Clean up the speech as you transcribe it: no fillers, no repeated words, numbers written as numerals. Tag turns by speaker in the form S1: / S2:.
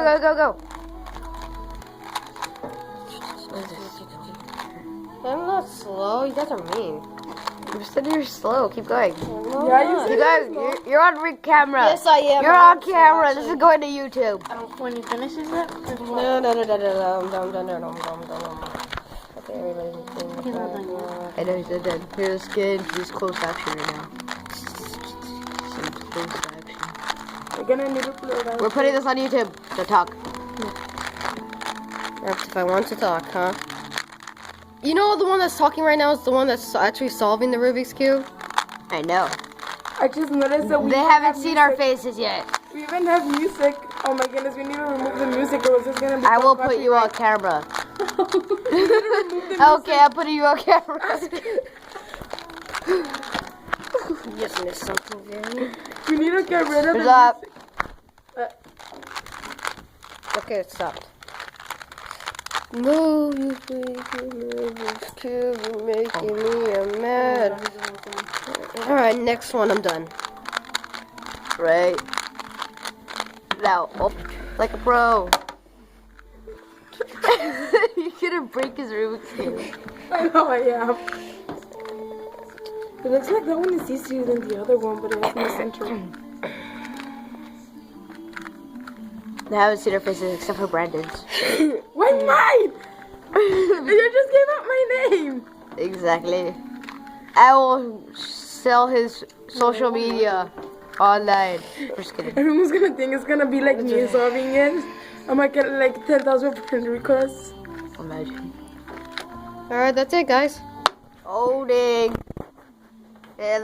S1: go.
S2: I'm not slow. You guys are mean.
S1: You said you're slow. Keep going.
S3: Yeah, you said
S1: You guys, you're on camera.
S2: Yes, I am.
S1: You're on camera. This is going to YouTube.
S4: When he finishes it,
S2: No. Okay, everybody's
S4: he's not done yet.
S1: I know he's not done. Here's good. He's close action right now. Some close action.
S3: We're gonna need to play that.
S1: We're putting this on YouTube. So talk.
S2: That's if I want to talk, huh? You know the one that's talking right now is the one that's actually solving the Rubik's Cube?
S1: I know.
S3: I just noticed that we
S1: They
S3: even
S1: haven't
S3: have
S1: seen our
S3: music.
S1: faces yet.
S3: We even have music. Oh my goodness, we need to remove the music or it's just gonna be.
S1: I will put you on camera. Okay, I'm putting you on camera.
S2: You just missed something there.
S3: We need to get rid of
S1: What's
S3: the
S1: up?
S3: music.
S2: Okay, it stopped. Move, you Rubik's Cube, you're making me mad. Alright, next one, I'm done.
S1: Right. Now, up like a pro. You're gonna break his Rubik's Cube.
S3: I know I am. It looks like that one is easier than the other one, but it has no center.
S1: They haven't seen our faces except for Brandon's.
S3: Why mine? You just gave out my name.
S1: Exactly. I will sell his social media online. Just kidding.
S3: Everyone's gonna think it's gonna be like me solving it. I might get like 10,000 friend requests.
S1: Imagine.
S2: Alright, that's it, guys.
S1: Holding. Yeah,